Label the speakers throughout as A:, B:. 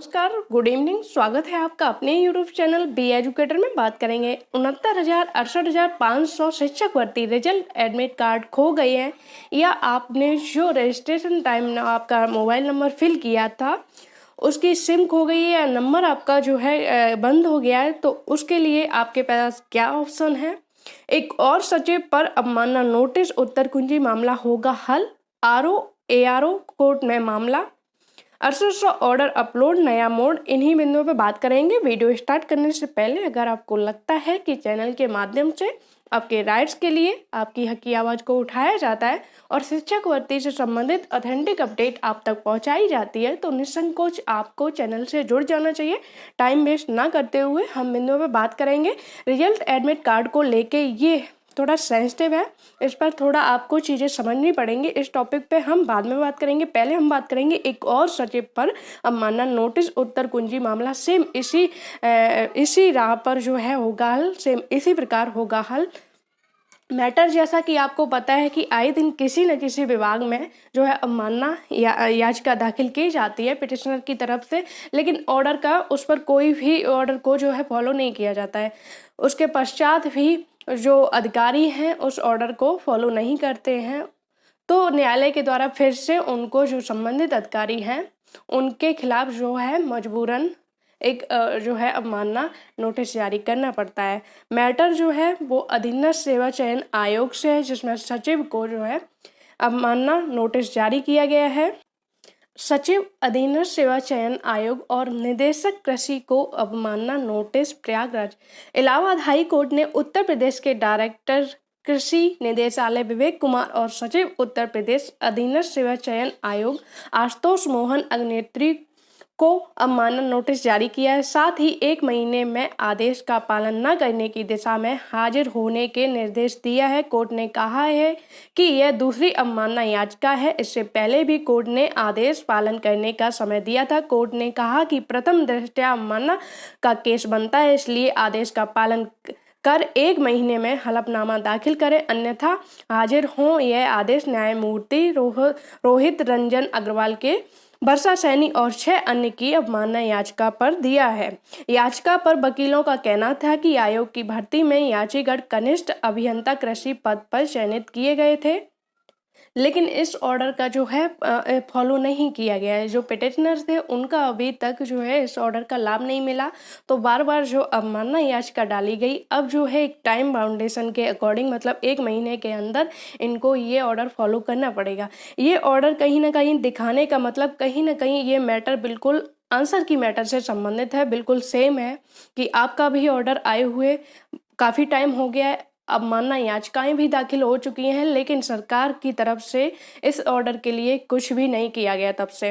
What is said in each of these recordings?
A: नमस्कार, good evening. स्वागत है आपका अपने यूट्यूब चैनल बी एजुकेटर में। बात करेंगे 69,68,500 शिक्षक भर्ती रिजल्ट एडमिट कार्ड खो गए हैं या आपने जो रजिस्ट्रेशन टाइम आपका मोबाइल नंबर फिल किया था उसकी सिम खो गई है या नंबर आपका जो है बंद हो गया है, तो उसके लिए आपके पास क्या ऑप्शन है। एक और सचिव पर अवमानना नोटिस, उत्तर कुंजी मामला होगा हल। ARO कोर्ट में मामला, 6800 ऑर्डर अपलोड, नया मोड। इन्हीं बिंदुओं पर बात करेंगे। वीडियो स्टार्ट करने से पहले अगर आपको लगता है कि चैनल के माध्यम से आपके राइट्स के लिए आपकी हक की आवाज़ को उठाया जाता है और शिक्षक भर्ती से संबंधित ऑथेंटिक अपडेट आप तक पहुंचाई जाती है, तो निसंकोच आपको चैनल से जुड़ जाना चाहिए। टाइम वेस्ट ना करते हुए हम बिंदुओं पर बात करेंगे। रिजल्ट एडमिट कार्ड को लेके ये थोड़ा सेंसिटिव है, इस पर थोड़ा आपको चीज़ें समझनी पड़ेंगी। इस टॉपिक पे हम बाद में बात करेंगे। पहले हम बात करेंगे एक और सचिव पर अवमानना नोटिस, उत्तर कुंजी मामला। सेम इसी राह पर जो है होगा हल, सेम इसी प्रकार होगा हल। मैटर जैसा कि आपको पता है कि आए दिन किसी न किसी विभाग में जो है अवमानना याचिका दाखिल की जाती है पिटिशनर की तरफ से, लेकिन ऑर्डर का उस पर कोई भी ऑर्डर को जो है फॉलो नहीं किया जाता है। उसके पश्चात भी जो अधिकारी हैं उस ऑर्डर को फॉलो नहीं करते हैं, तो न्यायालय के द्वारा फिर से उनको जो संबंधित अधिकारी हैं उनके खिलाफ जो है मजबूरन एक जो है अवमानना नोटिस जारी करना पड़ता है। मैटर जो है वो अधीनस्थ सेवा चयन आयोग से है, जिसमें सचिव को जो है अवमानना नोटिस जारी किया गया है। सचिव, अधीनस्थ सेवा चयन आयोग और निदेशक कृषि को अवमानना notice. Prayagraj, Allahabad high court ने उत्तर प्रदेश के डायरेक्टर कृषि निदेशालय विवेक कुमार और सचिव उत्तर प्रदेश अधीनस्थ सेवा चयन आयोग आशुतोष मोहन अग्निहोत्री को अवमानना नोटिस जारी किया है। साथ ही 1 महीने में आदेश का पालन न करने की दिशा में हाजिर होने के निर्देश दिया है। कोर्ट ने कहा है कि यह दूसरी अवमानना याचिका है। इससे पहले भी कोर्ट ने आदेश पालन करने का समय दिया था। कोर्ट ने कहा कि प्रथम दृष्टया अवमानना का केस बनता है, इसलिए आदेश का पालन कर 1 महीने में हलफनामा दाखिल करें, अन्यथा हाजिर हों। यह आदेश न्यायमूर्ति रोहित रंजन अग्रवाल के वर्षा सैनी और 6 अन्य की अवमानना याचिका पर दिया है। याचिका पर वकीलों का कहना था कि आयोग की भर्ती में याचीगढ़ कनिष्ठ अभियंता कृषि पद पर चयनित किए गए थे, लेकिन इस ऑर्डर का जो है फॉलो नहीं किया गया है। जो पिटिशनर्स थे उनका अभी तक जो है इस ऑर्डर का लाभ नहीं मिला, तो बार बार जो अवमानना याचिका डाली गई। अब जो है एक टाइम बाउंडेशन के अकॉर्डिंग, मतलब 1 महीने के अंदर इनको ये ऑर्डर फॉलो करना पड़ेगा। ये ऑर्डर कहीं ना कहीं दिखाने का मतलब कहीं ना कहीं ये मैटर बिल्कुल आंसर की मैटर से संबंधित है, बिल्कुल सेम है कि आपका भी ऑर्डर आए हुए काफ़ी टाइम हो गया है, अवमानना याचिकाएं भी दाखिल हो चुकी हैं, लेकिन सरकार की तरफ से इस ऑर्डर के लिए कुछ भी नहीं किया गया तब से।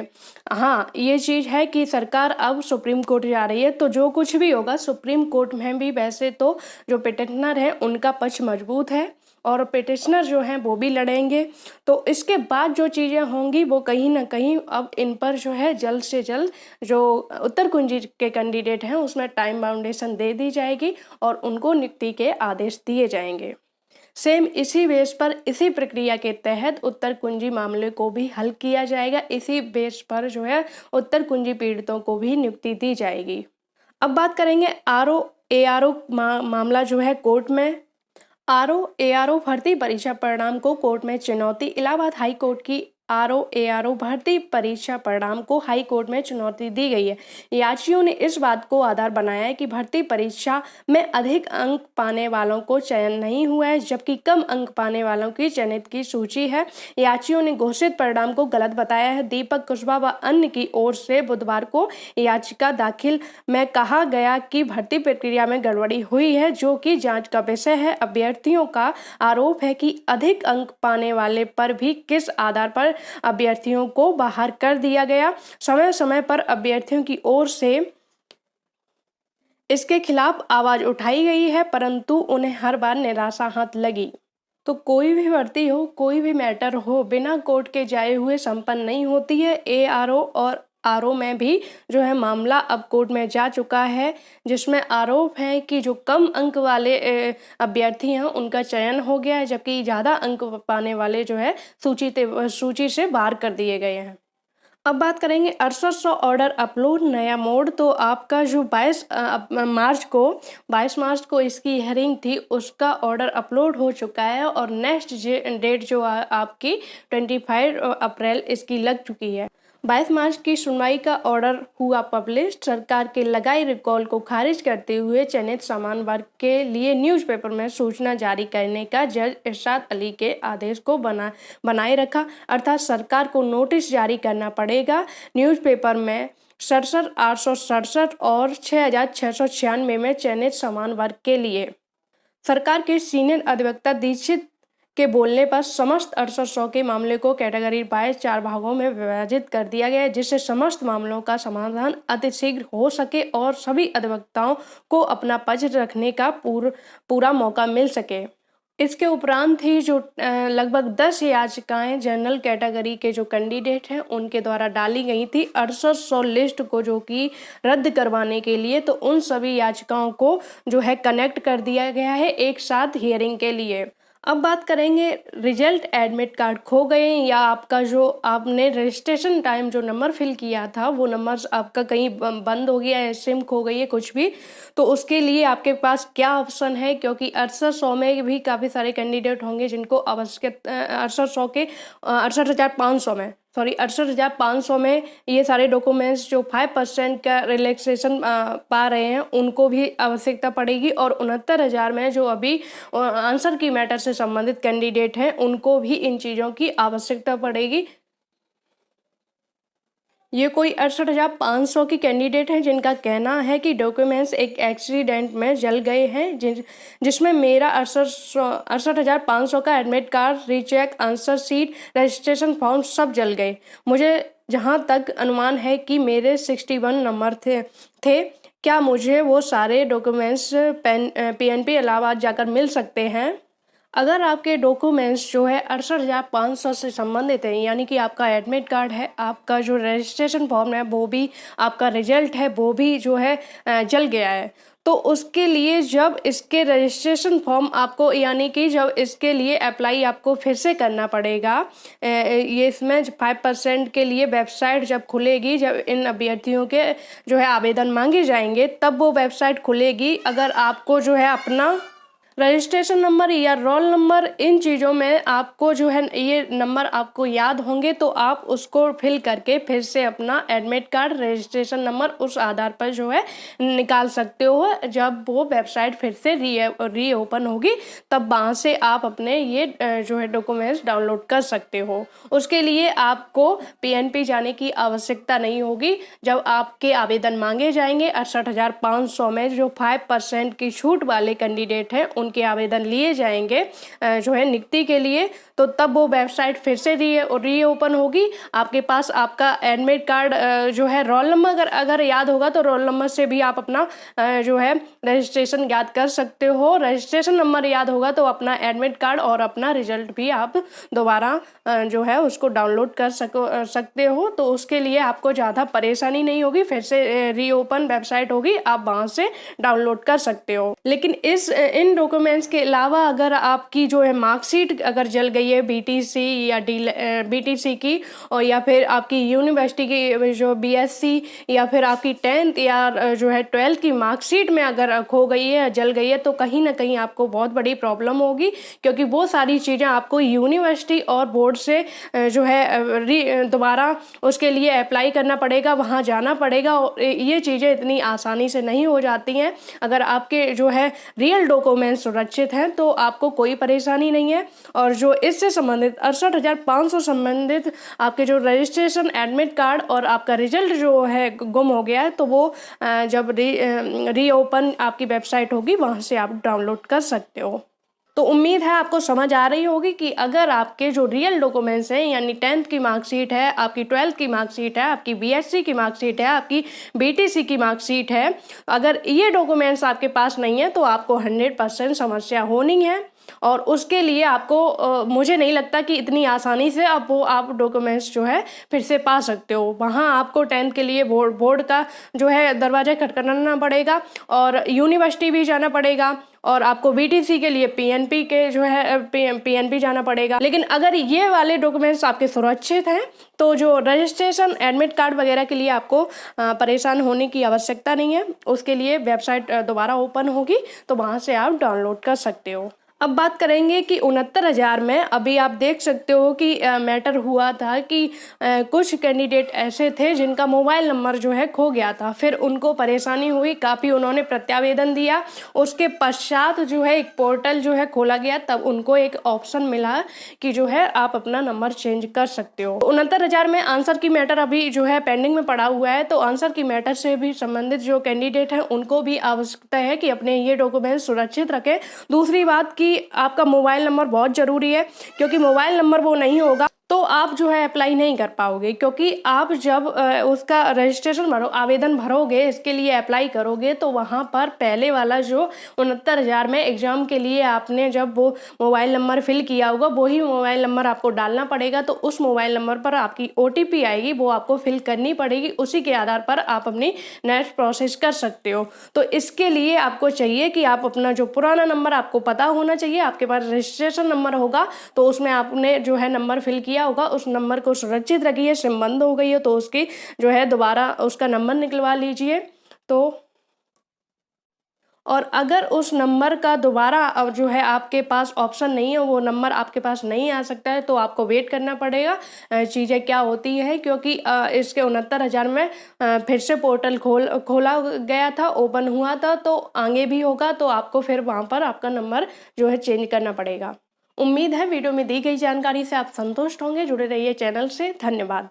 A: हाँ, ये चीज़ है कि सरकार अब सुप्रीम कोर्ट जा रही है, तो जो कुछ भी होगा सुप्रीम कोर्ट में भी वैसे तो जो पिटिशनर है उनका पक्ष मजबूत है और पिटिशनर जो हैं वो भी लड़ेंगे। तो इसके बाद जो चीज़ें होंगी वो कहीं ना कहीं अब इन पर जो है जल्द से जल्द जो उत्तर कुंजी के कैंडिडेट हैं उसमें टाइम बाउंडेशन दे दी जाएगी और उनको नियुक्ति के आदेश दिए जाएंगे। सेम इसी बेस पर, इसी प्रक्रिया के तहत उत्तर कुंजी मामले को भी हल किया जाएगा। इसी बेस पर जो है उत्तर कुंजी पीड़ितों को भी नियुक्ति दी जाएगी। अब बात करेंगे ARO मामला जो है कोर्ट में। ARO भर्ती परीक्षा परिणाम को कोर्ट में चुनौती। इलाहाबाद हाई कोर्ट की ARO भर्ती परीक्षा परिणाम को हाई कोर्ट में चुनौती दी गई है। याचियों ने इस बात को आधार बनाया है कि भर्ती परीक्षा में अधिक अंक पाने वालों को चयन नहीं हुआ है, जबकि कम अंक पाने वालों की चयनित की सूची है। याचियों ने घोषित परिणाम को गलत बताया है। दीपक कुशवाहा व अन्य की ओर से बुधवार को याचिका दाखिल में कहा गया कि भर्ती प्रक्रिया में गड़बड़ी हुई है, जो कि जांच का विषय है। अभ्यर्थियों का आरोप है कि अधिक अंक पाने वाले पर भी किस आधार पर अभ्यर्थियों को बाहर कर दिया गया। समय समय पर अभ्यर्थियों की ओर से इसके खिलाफ आवाज उठाई गई है, परंतु उन्हें हर बार निराशा हाथ लगी। तो कोई भी भर्ती हो, कोई भी मैटर हो, बिना कोर्ट के जाए हुए संपन्न नहीं होती है। ARO और RO में भी जो है मामला अब कोर्ट में जा चुका है, जिसमें आरोप है कि जो कम अंक वाले अभ्यर्थी हैं उनका चयन हो गया है, जबकि ज़्यादा अंक पाने वाले जो है सूची से बाहर कर दिए गए हैं। अब बात करेंगे 6800 ऑर्डर अपलोड नया मोड। तो आपका जो 22 मार्च को इसकी हियरिंग थी, उसका ऑर्डर अपलोड हो चुका है और नेक्स्ट डेट जो आपकी 25 अप्रैल इसकी लग चुकी है। 22 मार्च की सुनवाई का ऑर्डर हुआ पब्लिश। सरकार के लगाई रिकॉल को खारिज करते हुए चयनित सामान्य वर्ग के लिए न्यूज़पेपर में सूचना जारी करने का जज इरशाद अली के आदेश को बनाए रखा, अर्थात सरकार को नोटिस जारी करना पड़ेगा न्यूज़पेपर में 67,867 और 6,696 में चयनित सामान्य वर्ग के लिए। सरकार के सीनियर अधिवक्ता दीक्षित के बोलने पर समस्त 6800 के मामले को कैटेगरी वाइज 4 भागों में विभाजित कर दिया गया है, जिससे समस्त मामलों का समाधान अतिशीघ्र हो सके और सभी अधिवक्ताओं को अपना पक्ष रखने का पूरा मौका मिल सके। इसके उपरांत ही जो लगभग 10 याचिकाएं जनरल कैटेगरी के जो कैंडिडेट हैं उनके द्वारा डाली गई थी 6800 लिस्ट को जो कि रद्द करवाने के लिए, तो उन सभी याचिकाओं को जो है कनेक्ट कर दिया गया है एक साथ हियरिंग के लिए। अब बात करेंगे रिजल्ट एडमिट कार्ड खो गए या आपका जो आपने रजिस्ट्रेशन टाइम जो नंबर फिल किया था वो नंबर आपका कहीं बंद हो गया है, सिम खो गई है कुछ भी, तो उसके लिए आपके पास क्या ऑप्शन है, क्योंकि 6800 में भी काफ़ी सारे कैंडिडेट होंगे जिनको आवश्यक 68,500 में ये सारे डॉक्यूमेंट्स जो 5% का रिलैक्सेशन पा रहे हैं उनको भी आवश्यकता पड़ेगी, और 69,000 में जो अभी आंसर की मैटर से संबंधित कैंडिडेट हैं उनको भी इन चीज़ों की आवश्यकता पड़ेगी। ये कोई 68,500 की कैंडिडेट हैं जिनका कहना है कि डॉक्यूमेंट्स एक एक्सीडेंट में जल गए हैं, जिसमें मेरा 68,500 का admit card, recheck, answer sheet, registration form सब जल गए। मुझे जहां तक अनुमान है कि मेरे 61 नंबर थे। क्या मुझे वो सारे डॉक्यूमेंट्स PNP इलाहाबाद जाकर मिल सकते हैं? अगर आपके डॉक्यूमेंट्स जो है 68,500 से संबंधित हैं, यानी कि आपका एडमिट कार्ड है, आपका जो रजिस्ट्रेशन फॉर्म है वो भी, आपका रिजल्ट है वो भी जो है जल गया है, तो उसके लिए जब इसके रजिस्ट्रेशन फॉर्म आपको, यानी कि जब इसके लिए अप्लाई आपको फिर से करना पड़ेगा, ये इसमें 5% के लिए वेबसाइट जब खुलेगी, जब इन अभ्यर्थियों के जो है आवेदन मांगे जाएंगे तब वो वेबसाइट खुलेगी। अगर आपको जो है अपना रजिस्ट्रेशन नंबर या रोल नंबर, इन चीज़ों में आपको जो है ये नंबर आपको याद होंगे तो आप उसको फिल करके फिर से अपना एडमिट कार्ड, रजिस्ट्रेशन नंबर उस आधार पर जो है निकाल सकते हो। जब वो वेबसाइट फिर से रीओपन होगी तब वहाँ से आप अपने ये जो है डॉक्यूमेंट्स डाउनलोड कर सकते हो। उसके लिए आपको PNP जाने की आवश्यकता नहीं होगी। जब आपके आवेदन मांगे जाएंगे 68,500 में जो 5% की छूट वाले कैंडिडेट हैं उनके आवेदन लिए जाएंगे जो है नियुक्ति के लिए, तो तब वो वेबसाइट फिर से रीओपन होगी। आपके पास आपका एडमिट कार्ड जो है, रोल नंबर अगर याद होगा तो रोल नंबर से भी आप अपना जो है रजिस्ट्रेशन याद कर सकते हो। रजिस्ट्रेशन नंबर याद होगा तो अपना एडमिट कार्ड और अपना रिजल्ट भी आप दोबारा जो है उसको डाउनलोड कर सकते हो। तो उसके लिए आपको ज़्यादा परेशानी नहीं होगी, फिर से रीओपन वेबसाइट होगी, आप वहाँ से डाउनलोड कर सकते हो। लेकिन इन डॉक्यूमेंट्स के अलावा अगर आपकी जो है मार्कशीट अगर जल गई है BTC या BTC की, और या फिर आपकी यूनिवर्सिटी की जो BSc या फिर आपकी 10th या जो है 12th की मार्कशीट में अगर खो गई है, जल गई है, तो कहीं ना कहीं आपको बहुत बड़ी प्रॉब्लम होगी, क्योंकि वो सारी चीज़ें आपको यूनिवर्सिटी और बोर्ड से जो है दोबारा उसके लिए अप्लाई करना पड़ेगा, वहाँ जाना पड़ेगा, और ये चीज़ें इतनी आसानी से नहीं हो जाती हैं। अगर आपके जो है रियल डॉक्यूमेंट्स सुरक्षित हैं तो आपको कोई परेशानी नहीं है। और जो इससे संबंधित 68,500 संबंधित आपके जो रजिस्ट्रेशन, एडमिट कार्ड और आपका रिजल्ट जो है गुम हो गया है, तो वो जब रीओपन आपकी वेबसाइट होगी वहाँ से आप डाउनलोड कर सकते हो। तो उम्मीद है आपको समझ आ रही होगी कि अगर आपके जो रियल डॉक्यूमेंट्स हैं, यानी 10th की मार्कशीट है, आपकी 12th की मार्कशीट है, आपकी BSc की मार्कशीट है, आपकी BTC की मार्कशीट है, अगर ये डॉक्यूमेंट्स आपके पास नहीं है तो आपको 100% समस्या होनी है। और उसके लिए आपको मुझे नहीं लगता कि इतनी आसानी से आप डॉक्यूमेंट्स जो है फिर से पा सकते हो। वहाँ आपको 10th के लिए बोर्ड का जो है दरवाज़ा खटखटाना पड़ेगा और यूनिवर्सिटी भी जाना पड़ेगा और आपको बीटीसी के लिए पीएनपी के जो है पीएनपी जाना पड़ेगा। लेकिन अगर ये वाले डॉक्यूमेंट्स आपके सुरक्षित हैं तो जो रजिस्ट्रेशन एडमिट कार्ड वगैरह के लिए आपको परेशान होने की आवश्यकता नहीं है। उसके लिए वेबसाइट दोबारा ओपन होगी तो वहाँ से आप डाउनलोड कर सकते हो। अब बात करेंगे कि 69,000 में अभी आप देख सकते हो कि मैटर हुआ था कि कुछ कैंडिडेट ऐसे थे जिनका मोबाइल नंबर जो है खो गया था। फिर उनको परेशानी हुई, काफ़ी उन्होंने प्रत्यावेदन दिया। उसके पश्चात जो है एक पोर्टल जो है खोला गया, तब उनको एक ऑप्शन मिला कि जो है आप अपना नंबर चेंज कर सकते हो। 69,000 में आंसर की मैटर अभी जो है पेंडिंग में पड़ा हुआ है, तो आंसर की मैटर से भी संबंधित जो कैंडिडेट हैं उनको भी आवश्यकता है कि अपने ये डॉक्यूमेंट सुरक्षित रखें। दूसरी बात कि आपका मोबाइल नंबर बहुत ज़रूरी है, क्योंकि मोबाइल नंबर वो नहीं होगा तो आप जो है अप्लाई नहीं कर पाओगे। क्योंकि आप जब उसका रजिस्ट्रेशन आवेदन भरोगे, इसके लिए अप्लाई करोगे, तो वहाँ पर पहले वाला जो 69,000 में एग्ज़ाम के लिए आपने जब वो मोबाइल नंबर फिल किया होगा, वही मोबाइल नंबर आपको डालना पड़ेगा। तो उस मोबाइल नंबर पर आपकी OTP आएगी, वो आपको फिल करनी पड़ेगी। उसी के आधार पर आप अपनी नेक्स्ट प्रोसेस कर सकते हो। तो इसके लिए आपको चाहिए कि आप अपना जो पुराना नंबर आपको पता होना चाहिए, आपके पास रजिस्ट्रेशन नंबर होगा तो उसमें आपने जो है नंबर फिल किया होगा, उस नंबर को सुरक्षित रखिए। सिम बंद हो गई है तो उसकी जो है दोबारा उसका नंबर निकलवा लीजिए। तो और अगर उस नंबर का दोबारा जो है आपके पास ऑप्शन नहीं है, वो नंबर आपके पास नहीं आ सकता है, तो आपको वेट करना पड़ेगा। चीज़ें क्या होती है, क्योंकि इसके 69,000 में फिर से पोर्टल खोला गया था, ओपन हुआ था, तो आगे भी होगा तो आपको फिर वहाँ पर आपका नंबर जो है चेंज करना पड़ेगा। उम्मीद है वीडियो में दी गई जानकारी से आप संतुष्ट होंगे। जुड़े रहिए चैनल से। धन्यवाद।